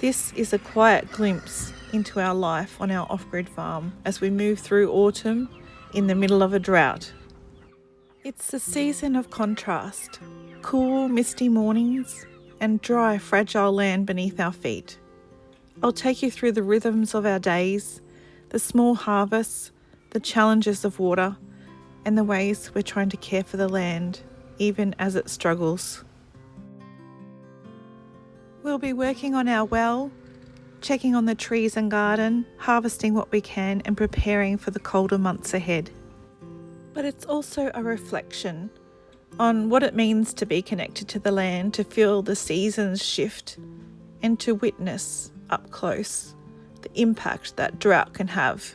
This is a quiet glimpse into our life on our off-grid farm as we move through autumn in the middle of a drought. It's a season of contrast, cool, misty mornings and dry, fragile land beneath our feet. I'll take you through the rhythms of our days, the small harvests, the challenges of water, and the ways we're trying to care for the land, even as it struggles. We'll be working on our well, checking on the trees and garden, harvesting what we can and preparing for the colder months ahead. But it's also a reflection on what it means to be connected to the land, to feel the seasons shift and to witness up close the impact that drought can have.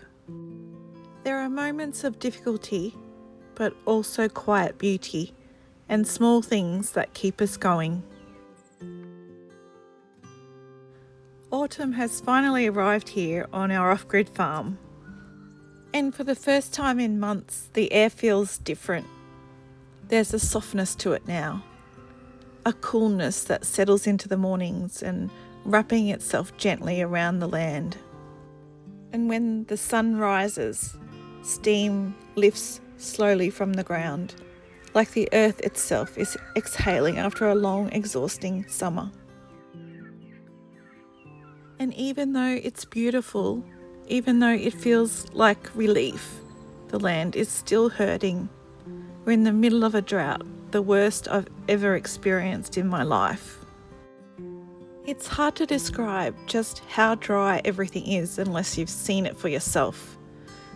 There are moments of difficulty, but also quiet beauty and small things that keep us going. Autumn has finally arrived here on our off-grid farm. And for the first time in months, the air feels different. There's a softness to it now, a coolness that settles into the mornings and wrapping itself gently around the land. And when the sun rises, steam lifts slowly from the ground, like the earth itself is exhaling after a long, exhausting summer. And even though it's beautiful, even though it feels like relief, the land is still hurting. We're in the middle of a drought, the worst I've ever experienced in my life. It's hard to describe just how dry everything is unless you've seen it for yourself.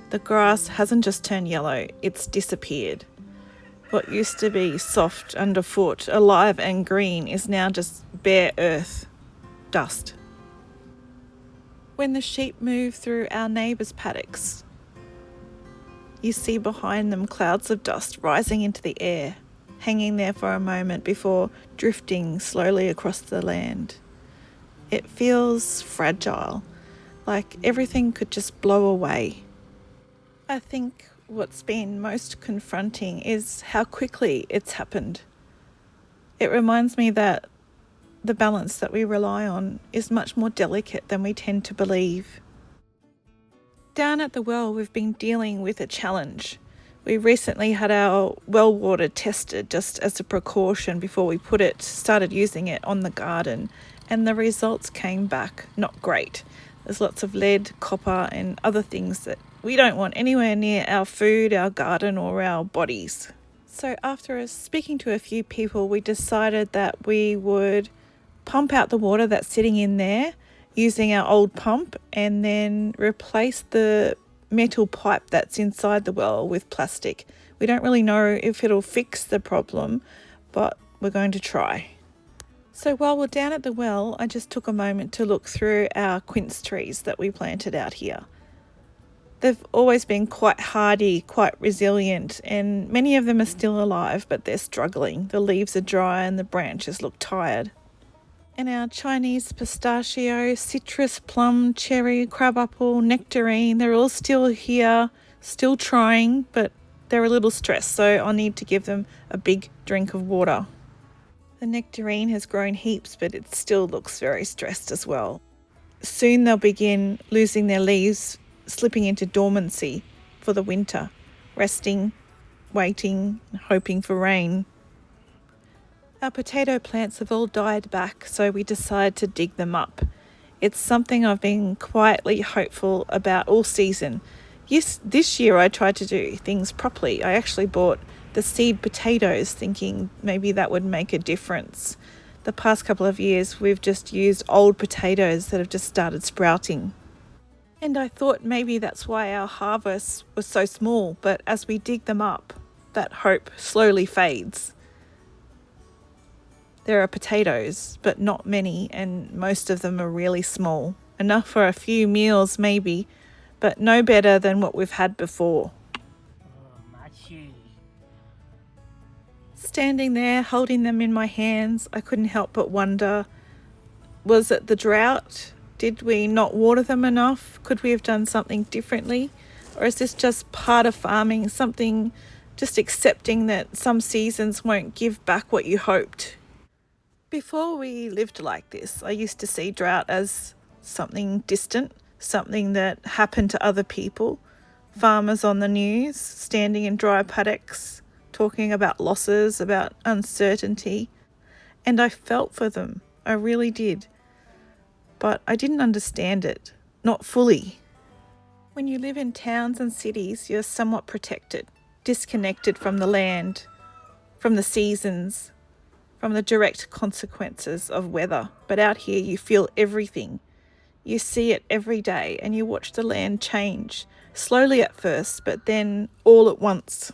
The grass hasn't just turned yellow, it's disappeared. What used to be soft underfoot, alive and green is now just bare earth, dust. When the sheep move through our neighbours' paddocks, you see behind them clouds of dust rising into the air, hanging there for a moment before drifting slowly across the land. It feels fragile, like everything could just blow away. I think what's been most confronting is how quickly it's happened. It reminds me that the balance that we rely on is much more delicate than we tend to believe. Down at the well, we've been dealing with a challenge. We recently had our well water tested just as a precaution before we started using it on the garden, and the results came back not great. There's lots of lead, copper and other things that we don't want anywhere near our food, our garden or our bodies. So after speaking to a few people, we decided that we would pump out the water that's sitting in there using our old pump and then replace the metal pipe that's inside the well with plastic. We don't really know if it'll fix the problem, but we're going to try. So while we're down at the well, I just took a moment to look through our quince trees that we planted out here. They've always been quite hardy, quite resilient, and many of them are still alive, but they're struggling. The leaves are dry and the branches look tired. And our Chinese pistachio, citrus, plum, cherry, crabapple, nectarine, they're all still here, still trying, but they're a little stressed, so I'll need to give them a big drink of water. The nectarine has grown heaps, but it still looks very stressed as well. Soon they'll begin losing their leaves, slipping into dormancy for the winter, resting, waiting, hoping for rain. Our potato plants have all died back, so we decided to dig them up. It's something I've been quietly hopeful about all season. Yes, this year I tried to do things properly. I actually bought the seed potatoes thinking maybe that would make a difference. The past couple of years we've just used old potatoes that have just started sprouting. And I thought maybe that's why our harvest was so small, but as we dig them up, that hope slowly fades. There are potatoes, but not many, and most of them are really small. Enough for a few meals maybe, but no better than what we've had before. Standing there, holding them in my hands, I couldn't help but wonder, was it the drought? Did we not water them enough? Could we have done something differently? Or is this just part of farming, something just accepting that some seasons won't give back what you hoped? Before we lived like this, I used to see drought as something distant, something that happened to other people. Farmers on the news, standing in dry paddocks, talking about losses, about uncertainty. And I felt for them. I really did. But I didn't understand it. Not fully. When you live in towns and cities, you're somewhat protected, disconnected from the land, from the seasons, from the direct consequences of weather. But out here you feel everything. You see it every day and you watch the land change, slowly at first, but then all at once.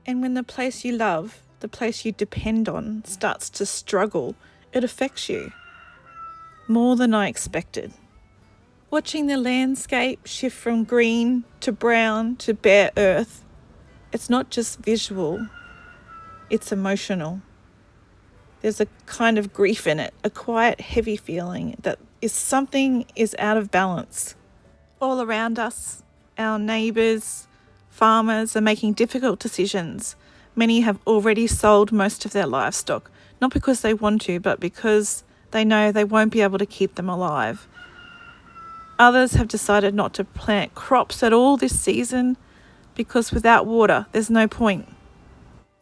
And when the place you love, the place you depend on, starts to struggle, it affects you more than I expected. Watching the landscape shift from green to brown to bare earth, it's not just visual, it's emotional. There's a kind of grief in it, a quiet, heavy feeling that something is out of balance. All around us, our neighbours, farmers are making difficult decisions. Many have already sold most of their livestock, not because they want to, but because they know they won't be able to keep them alive. Others have decided not to plant crops at all this season because without water, there's no point.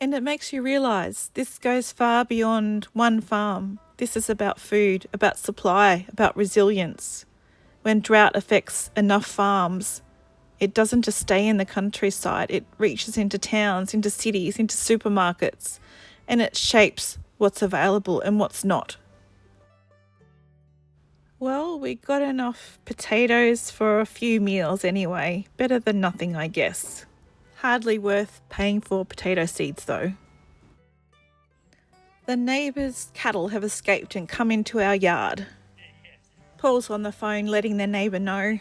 And it makes you realise this goes far beyond one farm. This is about food, about supply, about resilience. When drought affects enough farms, it doesn't just stay in the countryside. It reaches into towns, into cities, into supermarkets, and it shapes what's available and what's not. Well, we got enough potatoes for a few meals anyway. Better than nothing, I guess. Hardly worth paying for potato seeds though. The neighbours' cattle have escaped and come into our yard. Paul's on the phone letting their neighbour know.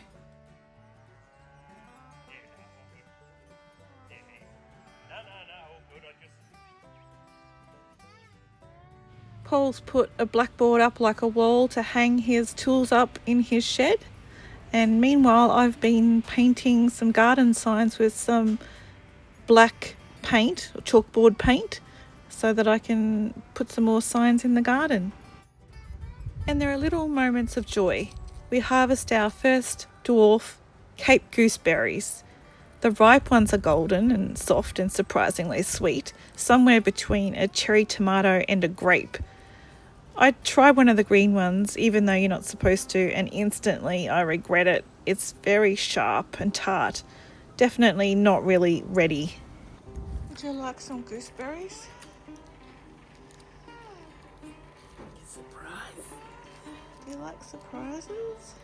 Paul's put a blackboard up like a wall to hang his tools up in his shed. And meanwhile, I've been painting some garden signs with some black paint, or chalkboard paint, so that I can put some more signs in the garden. And there are little moments of joy. We harvest our first dwarf Cape gooseberries. The ripe ones are golden and soft and surprisingly sweet, somewhere between a cherry tomato and a grape. I tried one of the green ones, even though you're not supposed to, and instantly I regret it. It's very sharp and tart. Definitely not really ready. Would you like some gooseberries? Surprise. Do you like surprises?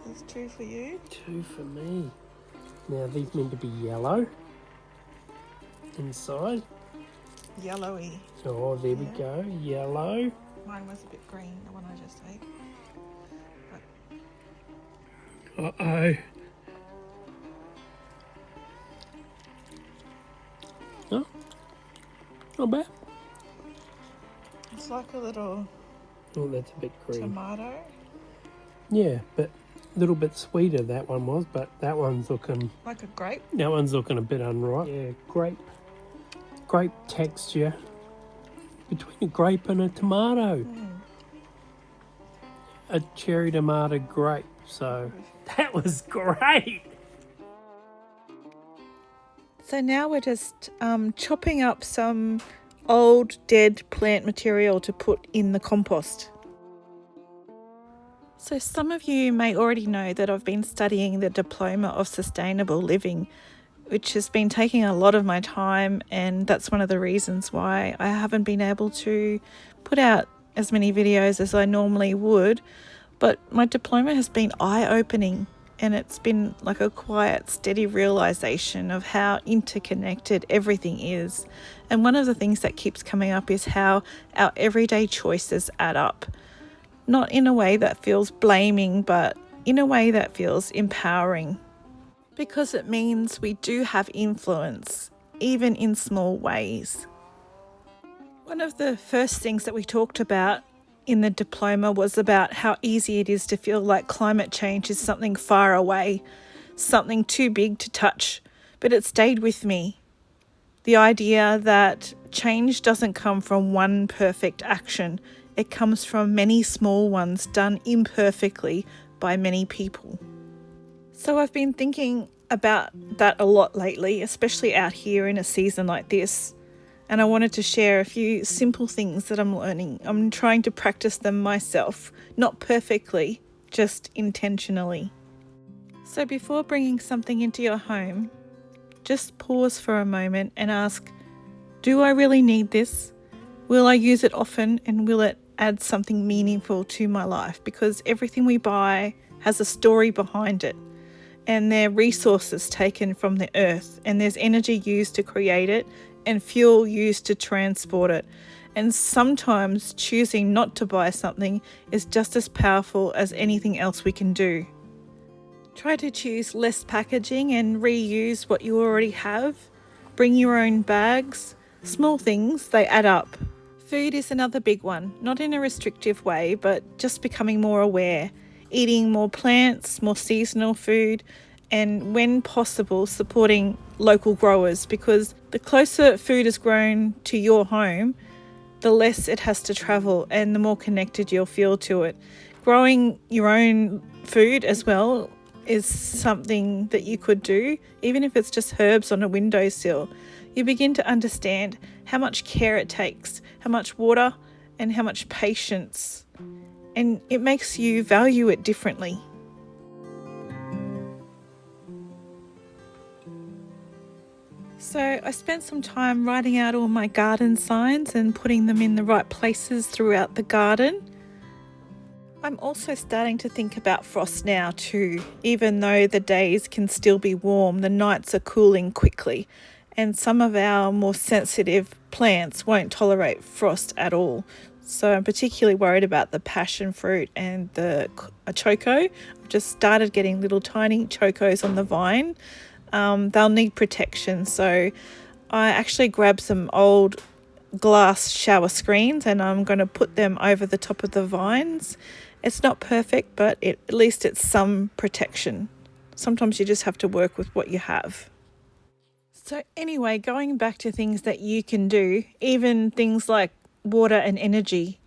There's 2 for you. 2 for me. Now these meant to be yellow inside. Yellowy. Oh, there we go. Yellow. Mine was a bit green, the one I just ate. Uh-oh. Oh, not bad. It's like a little Oh, that's a bit green. tomato. Yeah, but a little bit sweeter that one was, but that one's looking... Like a grape? That one's looking a bit unripe. Yeah, grape texture between a grape and a tomato. A cherry tomato grape, so that was great. So now we're just chopping up some old dead plant material to put in the compost. So some of you may already know that I've been studying the Diploma of Sustainable Living, which has been taking a lot of my time, and that's one of the reasons why I haven't been able to put out as many videos as I normally would. But my diploma has been eye-opening, and it's been like a quiet, steady realization of how interconnected everything is. And one of the things that keeps coming up is how our everyday choices add up. Not in a way that feels blaming, but in a way that feels empowering. Because it means we do have influence, even in small ways. One of the first things that we talked about in the diploma was about how easy it is to feel like climate change is something far away, something too big to touch, but it stayed with me. The idea that change doesn't come from one perfect action, It comes from many small ones done imperfectly by many people. So I've been thinking about that a lot lately, especially out here in a season like this. And I wanted to share a few simple things that I'm learning. I'm trying to practice them myself, not perfectly, just intentionally. So before bringing something into your home, just pause for a moment and ask, do I really need this? Will I use it often, and will it add something meaningful to my life? Because everything we buy has a story behind it, and they're resources taken from the earth, and there's energy used to create it and fuel used to transport it. And sometimes choosing not to buy something is just as powerful as anything else we can do. Try to choose less packaging and reuse what you already have. Bring your own bags. Small things, they add up. Food is another big one, not in a restrictive way, but just becoming more aware. Eating more plants, more seasonal food, and when possible, supporting local growers, because the closer food is grown to your home, the less it has to travel and the more connected you'll feel to it. Growing your own food as well is something that you could do, even if it's just herbs on a windowsill. You begin to understand how much care it takes, how much water and how much patience, and it makes you value it differently. So I spent some time writing out all my garden signs and putting them in the right places throughout the garden. I'm also starting to think about frost now too. Even though the days can still be warm, the nights are cooling quickly, and some of our more sensitive plants won't tolerate frost at all. So I'm particularly worried about the passion fruit and the choco. I've just started getting little tiny chocos on the vine. They'll need protection, so I actually grabbed some old glass shower screens and I'm going to put them over the top of the vines. It's not perfect, but at least it's some protection. Sometimes you just have to work with what you have. So anyway, going back to things that you can do, even things like water and energy,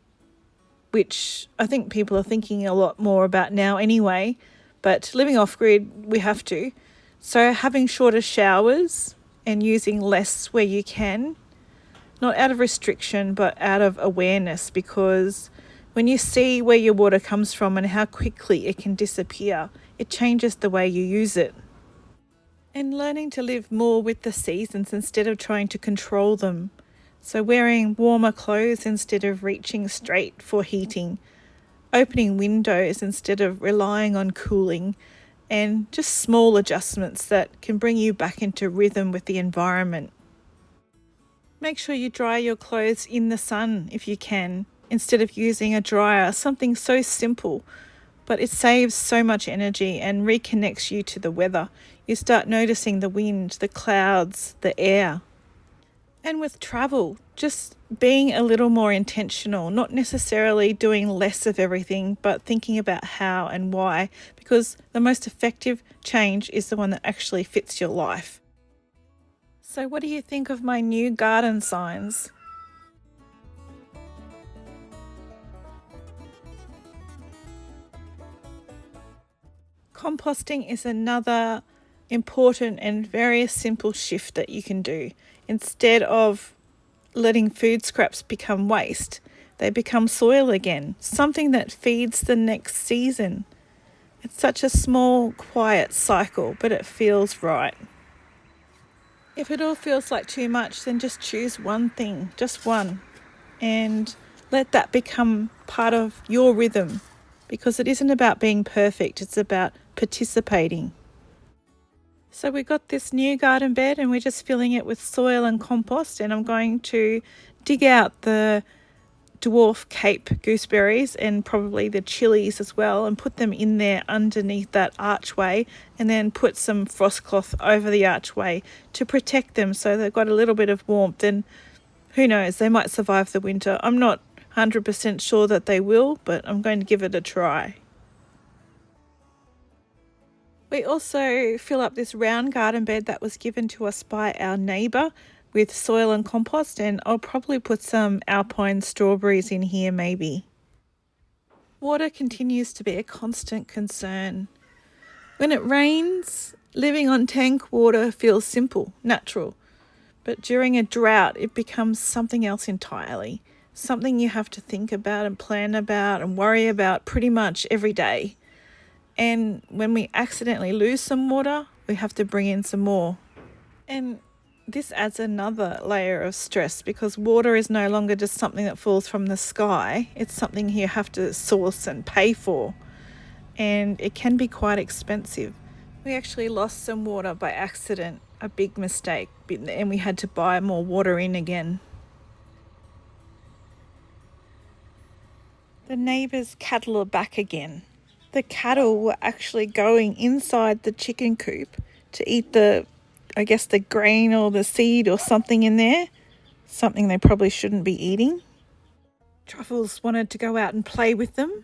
which I think people are thinking a lot more about now anyway, but living off grid, we have to. So having shorter showers and using less where you can, not out of restriction, but out of awareness, because when you see where your water comes from and how quickly it can disappear, it changes the way you use it. And learning to live more with the seasons instead of trying to control them. So wearing warmer clothes instead of reaching straight for heating, opening windows instead of relying on cooling, and just small adjustments that can bring you back into rhythm with the environment. Make sure you dry your clothes in the sun if you can, instead of using a dryer, something so simple, but it saves so much energy and reconnects you to the weather. You start noticing the wind, the clouds, the air. And with travel, just being a little more intentional, not necessarily doing less of everything, but thinking about how and why, because the most effective change is the one that actually fits your life. So what do you think of my new garden signs? Composting is another important and very simple shift that you can do. Instead of letting food scraps become waste, they become soil again, something that feeds the next season. It's such a small, quiet cycle, but it feels right. If it all feels like too much, then just choose one thing, just one, and let that become part of your rhythm, because it isn't about being perfect, it's about participating. So we got this new garden bed and we're just filling it with soil and compost, and I'm going to dig out the dwarf Cape gooseberries and probably the chilies as well, and put them in there underneath that archway, and then put some frost cloth over the archway to protect them so they've got a little bit of warmth, and who knows, they might survive the winter. I'm not 100% sure that they will, but I'm going to give it a try. We also fill up this round garden bed that was given to us by our neighbour. with soil and compost, and I'll probably put some alpine strawberries in here maybe. Water continues to be a constant concern. When it rains, living on tank water feels simple, natural. But during a drought, it becomes something else entirely. Something you have to think about and plan about and worry about pretty much every day. And when we accidentally lose some water, we have to bring in some more. And this adds another layer of stress because water is no longer just something that falls from the sky. It's something you have to source and pay for. And it can be quite expensive. We actually lost some water by accident, a big mistake, and we had to buy more water in again. The neighbours' cattle are back again. The cattle were actually going inside the chicken coop to eat the grain or the seed or something in there, something they probably shouldn't be eating. Truffles wanted to go out and play with them.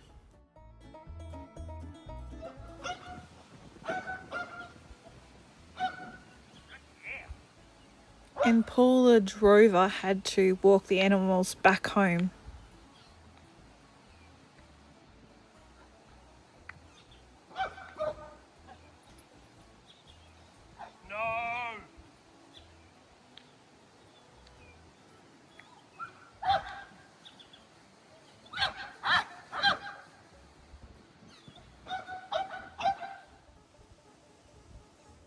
And Paul the drover had to walk the animals back home. No!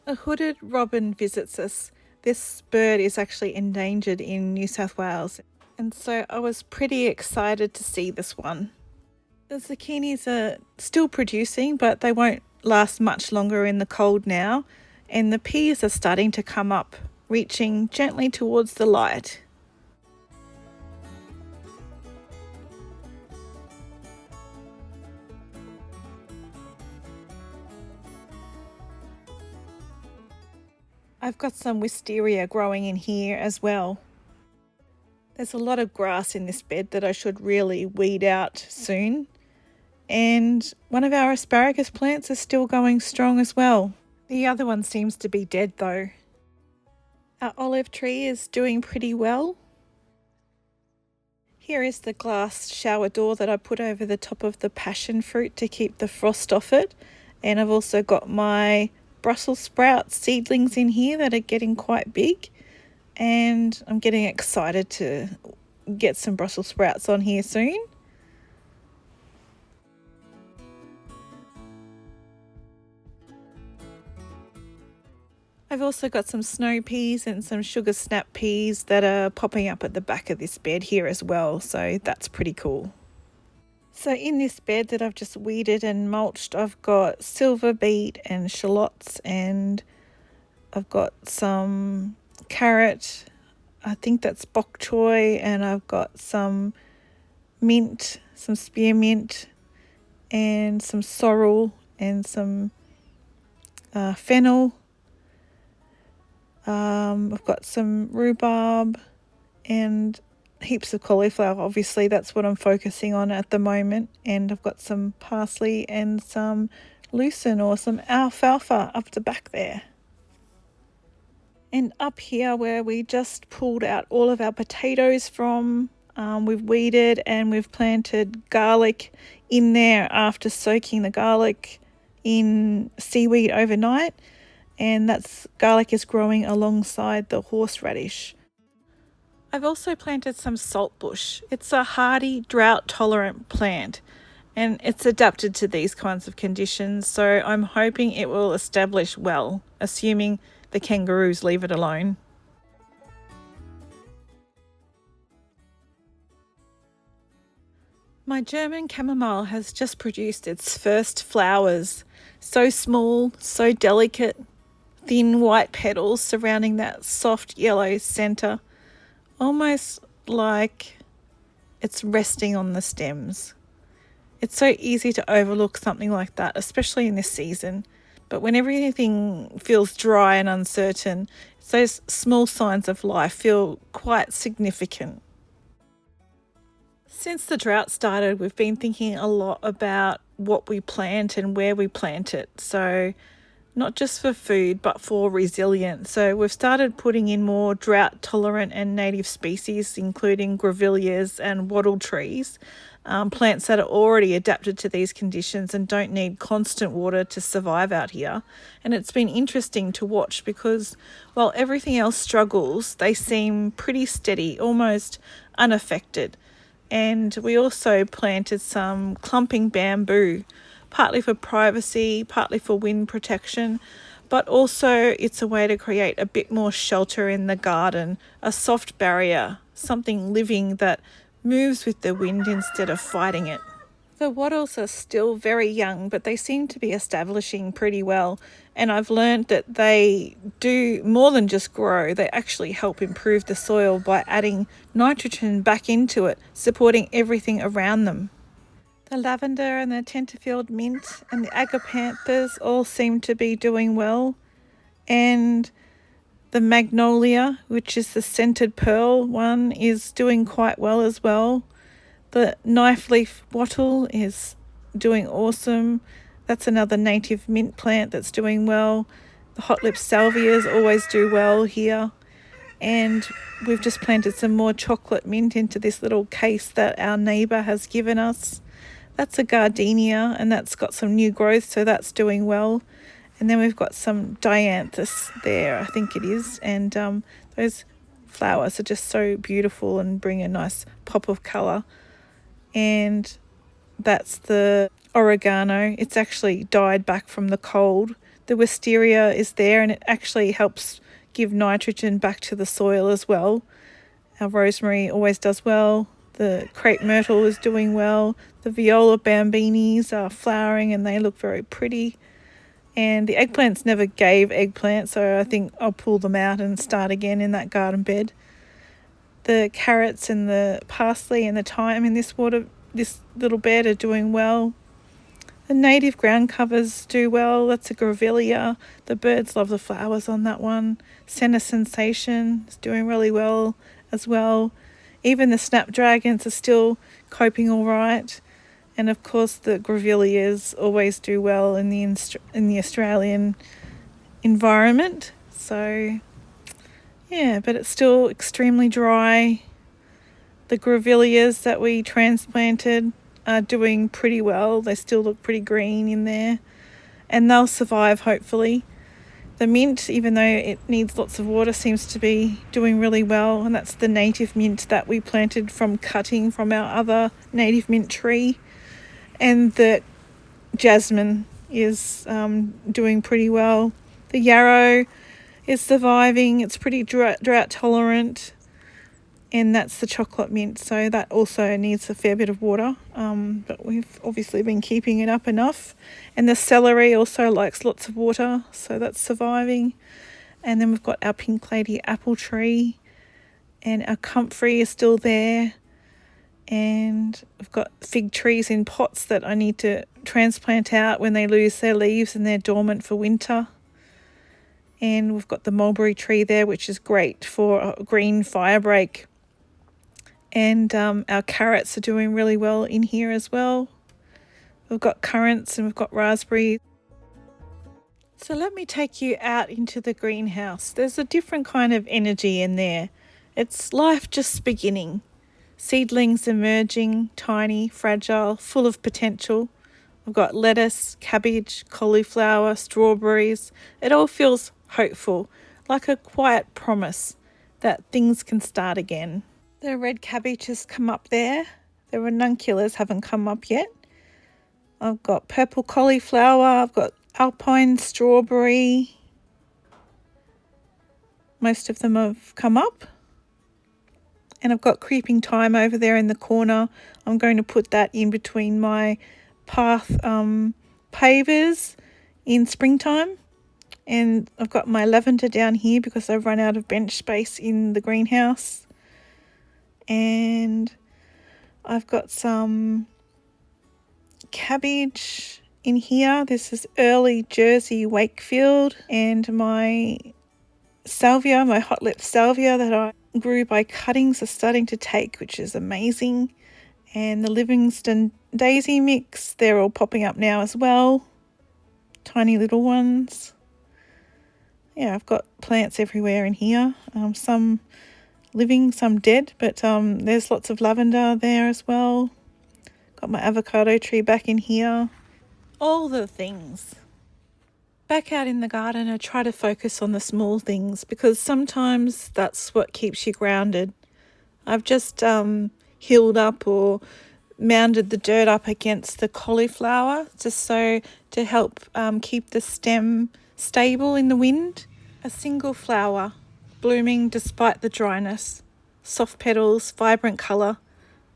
A hooded robin visits us. This bird is actually endangered in New South Wales, and so I was pretty excited to see this one. The zucchinis are still producing, but they won't last much longer in the cold now, and the peas are starting to come up, reaching gently towards the light. I've got some wisteria growing in here as well. There's a lot of grass in this bed that I should really weed out soon. And one of our asparagus plants is still going strong as well. The other one seems to be dead though. Our olive tree is doing pretty well. Here is the glass shower door that I put over the top of the passion fruit to keep the frost off it. And I've also got my Brussels sprout seedlings in here that are getting quite big. And I'm getting excited to get some Brussels sprouts on here soon. I've also got some snow peas and some sugar snap peas that are popping up at the back of this bed here as well, so that's pretty cool. So in this bed that I've just weeded and mulched, I've got silver beet and shallots, and I've got some carrot, I think that's bok choy, and I've got some mint, some spearmint, and some sorrel, and some fennel. I've got some rhubarb and heaps of cauliflower. Obviously that's what I'm focusing on at the moment, and I've got some parsley and some lucerne or some alfalfa up the back there. And up here where we just pulled out all of our potatoes from, we've weeded and we've planted garlic in there after soaking the garlic in seaweed overnight, and that's garlic is growing alongside the horseradish. I've also planted some saltbush. It's a hardy, drought-tolerant plant, and it's adapted to these kinds of conditions, so I'm hoping it will establish well, assuming the kangaroos leave it alone. My German chamomile has just produced its first flowers. So small, so delicate, thin white petals surrounding that soft yellow centre, almost like it's resting on the stems. It's so easy to overlook something like that, especially in this season. But when everything feels dry and uncertain, those small signs of life feel quite significant. Since the drought started, we've been thinking a lot about what we plant and where we plant it. So not just for food, but for resilience. So we've started putting in more drought tolerant and native species, including grevilleas and wattle trees, plants that are already adapted to these conditions and don't need constant water to survive out here. And it's been interesting to watch because while everything else struggles, they seem pretty steady, almost unaffected. And we also planted some clumping bamboo, partly for privacy, partly for wind protection, but also it's a way to create a bit more shelter in the garden, a soft barrier, something living that moves with the wind instead of fighting it. The wattles are still very young, but they seem to be establishing pretty well. And I've learned that they do more than just grow. They actually help improve the soil by adding nitrogen back into it, supporting everything around them. The lavender and the tenterfield mint and the agapanthus all seem to be doing well. And the magnolia, which is the scented pearl one, is doing quite well as well. The knife leaf wattle is doing awesome. That's another native mint plant that's doing well. The hot lip salvias always do well here. And we've just planted some more chocolate mint into this little case that our neighbour has given us. That's a gardenia and that's got some new growth, so that's doing well. And then we've got some dianthus there, I think it is. And those flowers are just so beautiful and bring a nice pop of colour. And that's the oregano. It's actually died back from the cold. The wisteria is there and it actually helps give nitrogen back to the soil as well. Our rosemary always does well. The crepe myrtle is doing well. The viola bambinis are flowering and they look very pretty. And the eggplants never gave eggplants, so I think I'll pull them out and start again in that garden bed. The carrots and the parsley and the thyme in this little bed are doing well. The native ground covers do well. That's a grevillea. The birds love the flowers on that one. Senna Sensation is doing really well as well. Even the snapdragons are still coping all right. And of course the grevilleas always do well in the Australian environment. So yeah, but it's still extremely dry. The grevilleas that we transplanted are doing pretty well. They still look pretty green in there. And they'll survive, hopefully. The mint, even though it needs lots of water, seems to be doing really well. And that's the native mint that we planted from cutting from our other native mint tree. And the jasmine is doing pretty well. The yarrow is surviving. It's pretty drought tolerant. And that's the chocolate mint, so that also needs a fair bit of water, but we've obviously been keeping it up enough. And the celery also likes lots of water, so that's surviving. And then we've got our pink lady apple tree, and our comfrey is still there. And we've got fig trees in pots that I need to transplant out when they lose their leaves and they're dormant for winter. And we've got the mulberry tree there, which is great for a green firebreak. And our carrots are doing really well in here as well. We've got currants and we've got raspberries. So let me take you out into the greenhouse. There's a different kind of energy in there. It's life just beginning. Seedlings emerging, tiny, fragile, full of potential. We've got lettuce, cabbage, cauliflower, strawberries. It all feels hopeful, like a quiet promise that things can start again. The red cabbage has come up there. The ranunculus haven't come up yet. I've got purple cauliflower. I've got alpine strawberry. Most of them have come up. And I've got creeping thyme over there in the corner. I'm going to put that in between my path pavers in springtime. And I've got my lavender down here because I've run out of bench space in the greenhouse. And I've got some cabbage in here. This is early Jersey Wakefield, and my salvia, my hot lip salvia that I grew by cuttings are starting to take, which is amazing. And the Livingston daisy mix, they're all popping up now as well. Tiny little ones. yeah, I've got plants everywhere in here. Some living, some dead, but there's lots of lavender there as well. Got my avocado tree back in here. All the things. Back out in the garden, I try to focus on the small things because sometimes that's what keeps you grounded. I've just healed up or mounded the dirt up against the cauliflower just so to help keep the stem stable in the wind. A single flower blooming despite the dryness, soft petals, vibrant colour,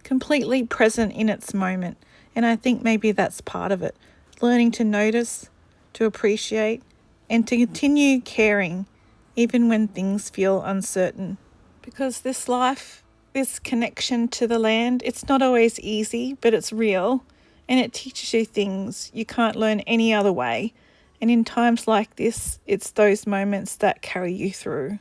completely present in its moment. And I think maybe that's part of it. Learning to notice, to appreciate, and to continue caring even when things feel uncertain. Because this life, this connection to the land, it's not always easy, but it's real, and it teaches you things you can't learn any other way. And in times like this, it's those moments that carry you through.